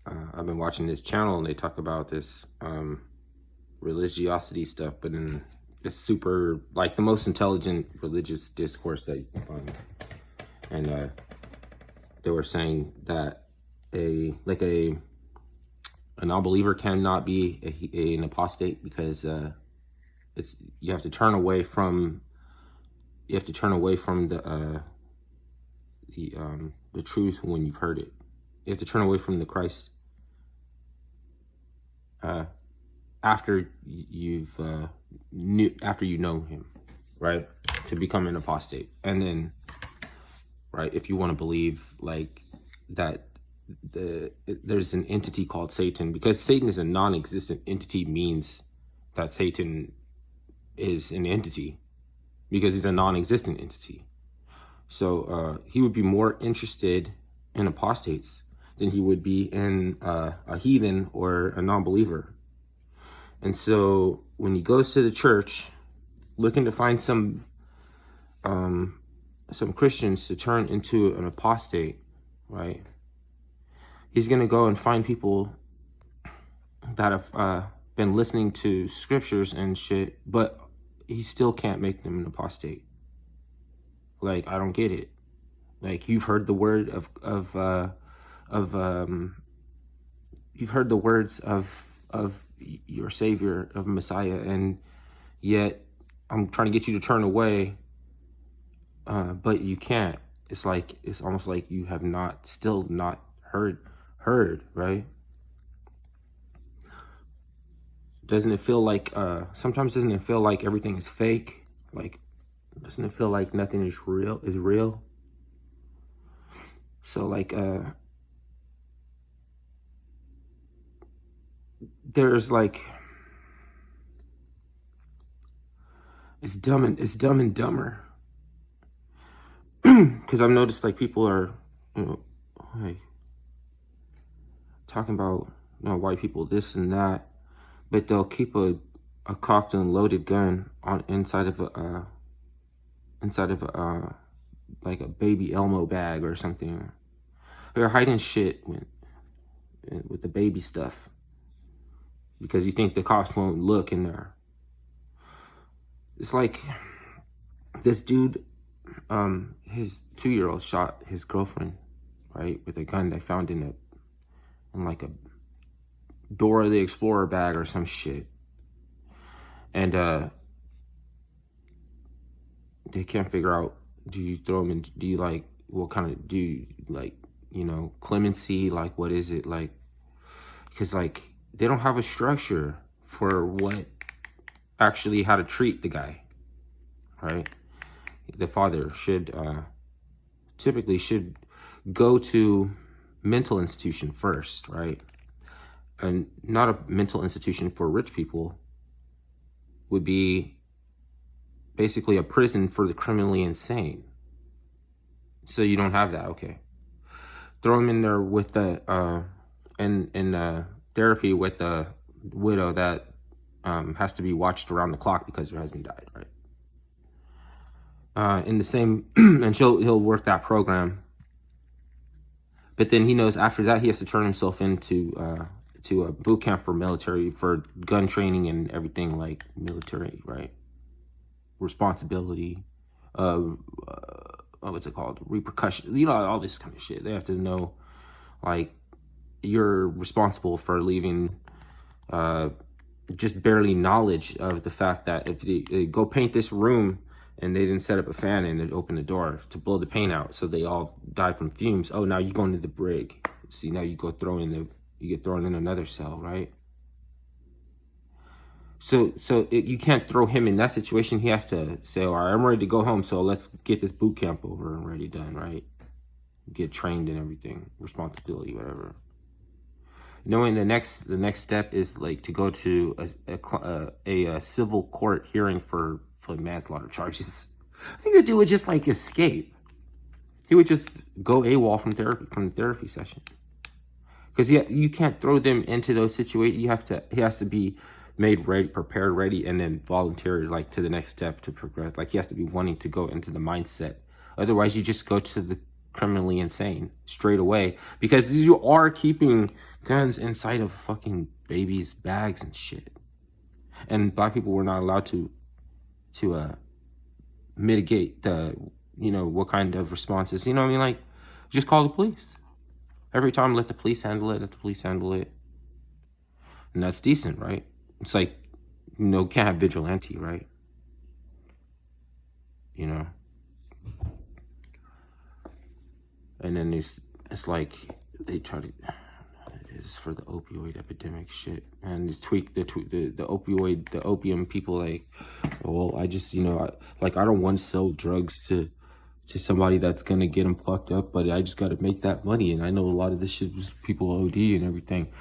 I've been watching this channel and they talk about this religiosity stuff, but it's super like the most intelligent religious discourse that you can find. And they were saying that a non-believer cannot be an apostate because you have to turn away from the truth when you've heard it. You have to turn away from the Christ after you know him, right? To become an apostate. And then, right, if you want to believe like that there's an entity called Satan, because Satan is a non-existent entity means that Satan is an entity because he's a non-existent entity. So he would be more interested in apostates than he would be in a heathen or a non-believer. And so when he goes to the church looking to find some Christians to turn into an apostate, right? He's going to go and find people that have been listening to scriptures and shit, but he still can't make them an apostate. Like, I don't get it. Like, you've heard the word you've heard the words of your Savior, of Messiah, and yet I'm trying to get you to turn away, but you can't. It's almost like you have still not heard, right? Doesn't it feel like, sometimes doesn't it feel like everything is fake? Like, doesn't it feel like nothing is real? So like, there's like, it's dumb and dumber. Because I've noticed like people are, like talking about, white people, this and that, but they'll keep a cocked and loaded gun on inside of like a baby Elmo bag or something. They're hiding shit with the baby stuff because you think the cops won't look in there. It's like this dude, his 2-year-old shot his girlfriend, right, with a gun they found in like a Dora the Explorer bag or some shit. And they can't figure out, do you throw them in, do you like, what kind of, do you like, clemency, like what is it like? Because like they don't have a structure for how to treat the guy, right? The father typically should go to mental institution first, right? And not a mental institution for rich people would be basically a prison for the criminally insane. So you don't have that, okay. Throw him in there with the in therapy with the widow that has to be watched around the clock because her husband died, right? In the same, and he'll work that program, but then he knows after that he has to turn himself into to a boot camp for military, for gun training and everything, like military, right? Responsibility, what's it called? Repercussion, all this kind of shit. They have to know, like, you're responsible for leaving just barely knowledge of the fact that if they go paint this room and they didn't set up a fan and it opened the door to blow the paint out, so they all died from fumes. Oh, now you go into the brig. See, now you get thrown in another cell, right? So you can't throw him in that situation. He has to say, all right, I'm ready to go home, so let's get this boot camp over and ready, done, right? Get trained and everything, responsibility, whatever. Knowing the next step is like to go to a civil court hearing for manslaughter charges. I think the dude would just like escape. He would just go AWOL from the therapy session. Because you can't throw them into those situations. He has to be made ready, prepared, ready, and then volunteer like to the next step to progress. Like he has to be wanting to go into the mindset. Otherwise, you just go to criminally insane straight away, because you are keeping guns inside of fucking babies' bags and shit. And black people were not allowed to mitigate the, what kind of responses. You know what I mean? Like, just call the police. Every time, let the police handle it. Let the police handle it. And that's decent, right? It's like, can't have vigilante, right? And then it's like they try to. It is for the opioid epidemic shit, and they tweak the opioid, the opium people. Like, well, I just I don't want to sell drugs to somebody that's gonna get them fucked up, but I just got to make that money. And I know a lot of this shit was people OD and everything,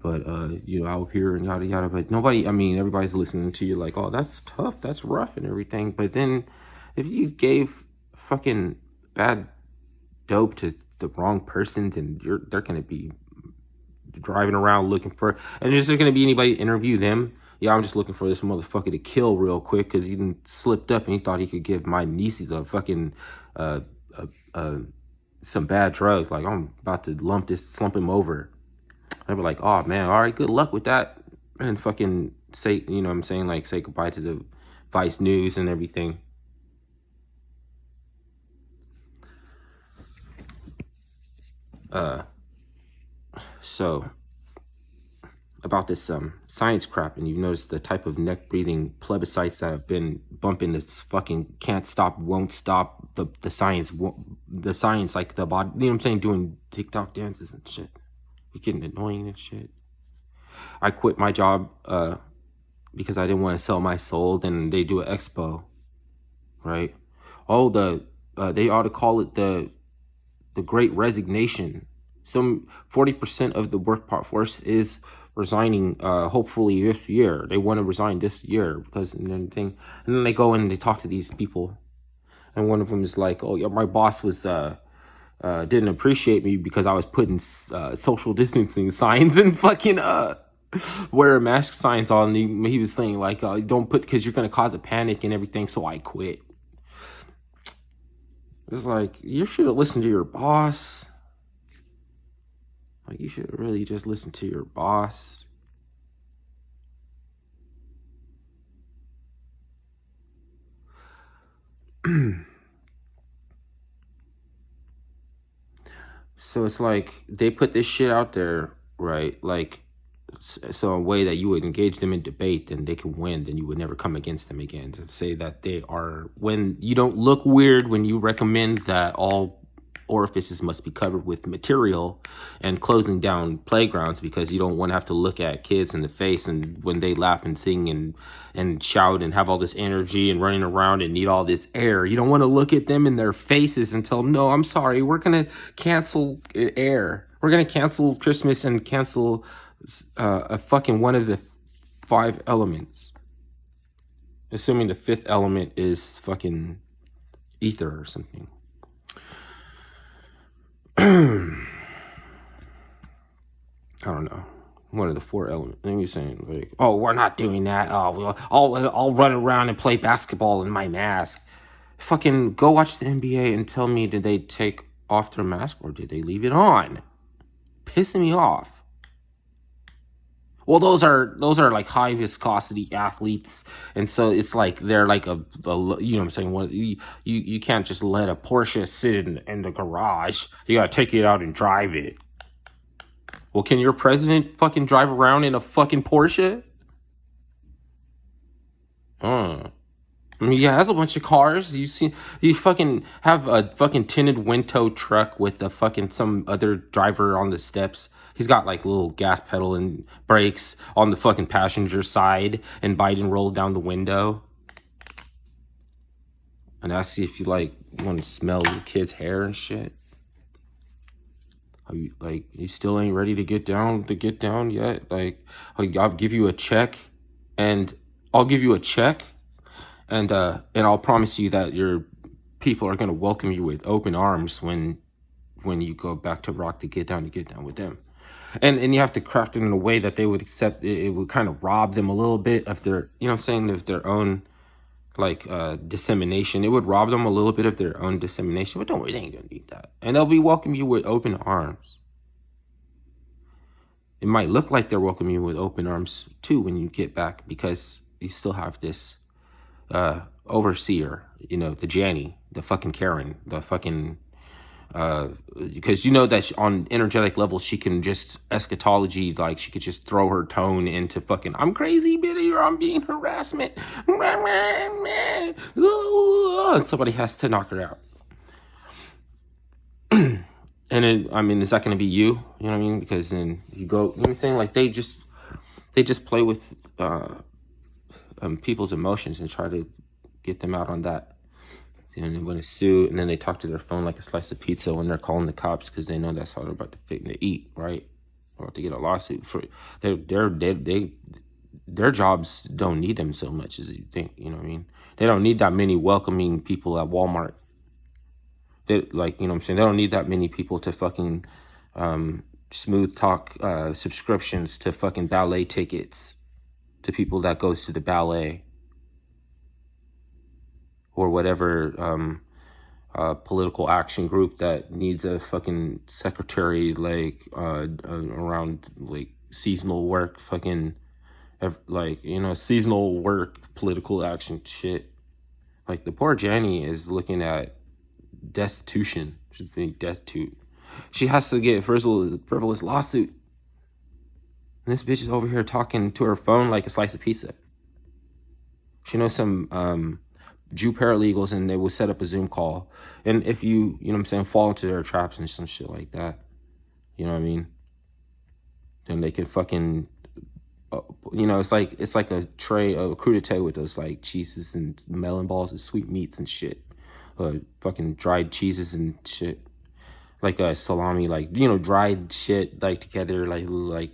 but out here and yada yada. But nobody, everybody's listening to you like, oh, that's tough, that's rough and everything. But then if you gave fucking bad dope to the wrong person, then they're gonna be driving around looking for, and there's not gonna be anybody to interview them. Yeah, I'm just looking for this motherfucker to kill real quick because he slipped up and he thought he could give my niece the fucking some bad drugs. Like, I'm about to slump him over. I'd be like, oh man, all right, good luck with that, and fucking say, what I'm saying, like, say goodbye to the Vice News and everything. So about this science crap, and you've noticed the type of neck breathing plebiscites that have been bumping this fucking can't stop, won't stop, the science, like the body, what I'm saying, doing TikTok dances and shit. You're getting annoying and shit. I quit my job because I didn't want to sell my soul. Then they do an expo, right? They ought to call it the Great Resignation. Some 40% of the workforce is resigning hopefully this year. They want to resign this year because and then they go and they talk to these people, and one of them is like, oh yeah, my boss was didn't appreciate me because I was putting social distancing signs and fucking wear a mask signs on. And he was saying like, don't put, because you're gonna cause a panic and everything, so I quit. It's like, you should have listened to your boss. Like, you should really just listen to your boss. So it's like they put this shit out there, right? Like, so a way that you would engage them in debate, then they can win, then you would never come against them again. To say that they are, when you don't look weird when you recommend that all orifices must be covered with material and closing down playgrounds because you don't want to have to look at kids in the face and when they laugh and sing and shout and have all this energy and running around and need all this air, you don't want to look at them in their faces and tell them, no, I'm sorry, we're gonna cancel air, we're gonna cancel Christmas and cancel a fucking one of the 5 elements, assuming the 5th element is fucking ether or something. I don't know. One of the 4 elements. And you're saying like, oh, we're not doing that. Oh, I'll run around and play basketball in my mask. Fucking go watch the NBA and tell me, did they take off their mask or did they leave it on? Pissing me off. Well, those are like high viscosity athletes, and so it's like they're like a you know what I'm saying. You can't just let a Porsche sit in the garage. You gotta take it out and drive it. Well, can your president fucking drive around in a fucking Porsche? He has a bunch of cars. You fucking have a fucking tinted window truck with a fucking some other driver on the steps. He's got like little gas pedal and brakes on the fucking passenger side, and Biden rolled down the window and asks you if you like want to smell your kid's hair and shit. Are you like, you still ain't ready to get down yet? Like, I'll give you a check, and I'll promise you that your people are gonna welcome you with open arms when you go back to rock to get down with them. And you have to craft it in a way that they would accept it. It would kind of rob them a little bit of their, you know what I'm saying, of their own like dissemination. It would rob them a little bit of their own dissemination, but don't worry, they ain't gonna need that. And they'll be welcoming you with open arms. It might look like they're welcoming you with open arms too when you get back, because you still have this overseer, you know, the Janny, the fucking Karen, the fucking because you know that on energetic levels she can just eschatology, like she could just throw her tone into fucking I'm crazy bitty or I'm being harassment and somebody has to knock her out. And it, I mean, is that going to be you? You know what I mean? Because then you go, you know what I'm saying? Like they just play with people's emotions and try to get them out on that. And they want to sue, and then they talk to their phone like a slice of pizza when they're calling the cops because they know that's how they're about to eat, right? Or to get a lawsuit for their jobs don't need them so much as you think. You know what I mean? They don't need that many welcoming people at Walmart. They, like, you know what I'm saying? They don't need that many people to fucking smooth talk subscriptions to fucking ballet tickets to people that goes to the ballet. Or whatever political action group that needs a fucking secretary, like around like seasonal work, fucking like, you know, seasonal work, political action shit. Like the poor Janny is looking at destitution. She's being destitute. She has to get a frivolous lawsuit. And this bitch is over here talking to her phone like a slice of pizza. She knows some Jew paralegals, and they will set up a Zoom call. And if you know what I'm saying, fall into their traps and some shit like that, you know what I mean? Then they can fucking, you know, it's like a tray of crudité with those like cheeses and melon balls and sweet meats and shit. Fucking dried cheeses and shit. Like a salami, like, you know, dried shit, like together, like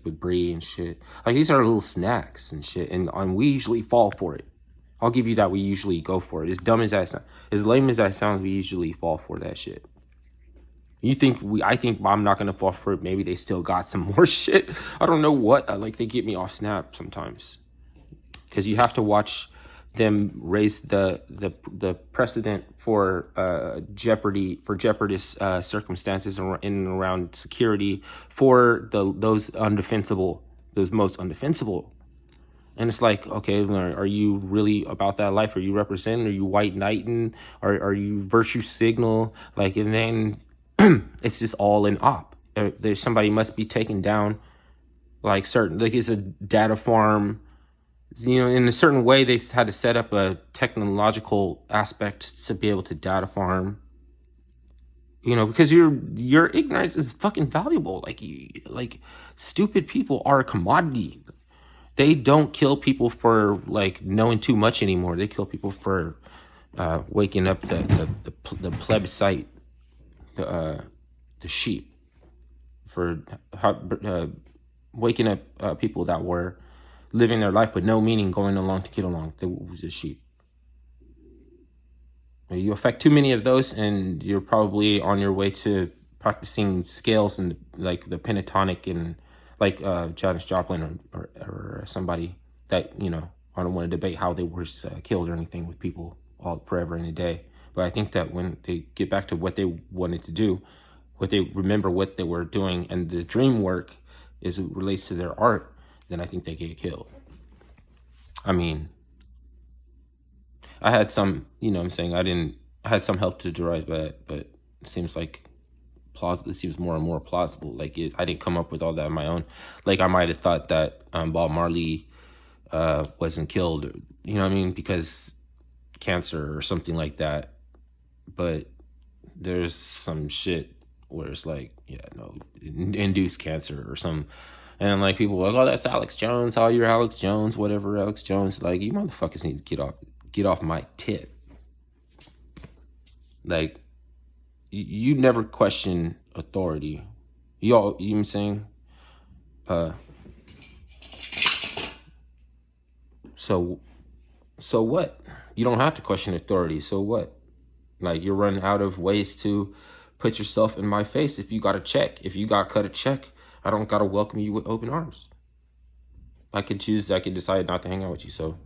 with brie and shit. Like these are little snacks and shit, and we usually fall for it. I'll give you that. We usually go for it. As dumb as that sounds, as lame as that sounds, we usually fall for that shit. I think I'm not gonna fall for it. Maybe they still got some more shit. I don't know what. Like they get me off snap sometimes, because you have to watch them raise the precedent for jeopardous circumstances in and around security for those most undefensible. And it's like, okay, are you really about that life? Are you representing? Are you white knighting? Are you virtue signal? Like, and then it's just all in op. There's somebody must be taken down, like certain, like it's a data farm. You know, in a certain way, they had to set up a technological aspect to be able to data farm. You know, because your ignorance is fucking valuable. Like stupid people are a commodity. They don't kill people for like knowing too much anymore. They kill people for waking up the plebiscite, the sheep, for waking up people that were living their life with no meaning, going along to get along. They was a sheep. You affect too many of those, and you're probably on your way to practicing scales and like the pentatonic and like Janis Joplin or somebody that, you know, I don't want to debate how they were killed or anything with people all forever and a day. But I think that when they get back to what they wanted to do, what they remember what they were doing, and the dream work is it relates to their art, then I think they get killed. I mean, I had some, you know what I'm saying, I had some help to derive that, but it seems like it seems more and more plausible. Like I didn't come up with all that on my own. Like I might have thought that Bob Marley wasn't killed, you know what I mean, because cancer or something like that. But there's some shit where it's like, yeah, no, induced cancer or some, and like people are like, oh, that's Alex Jones. Oh, you're Alex Jones, whatever, Alex Jones. Like, you motherfuckers need to get off my tip. Like, you never question authority. You know what I'm saying? So what? You don't have to question authority. So what? Like, you're running out of ways to put yourself in my face. If you got a check, if you got cut a check, I don't got to welcome you with open arms. I could decide not to hang out with you. So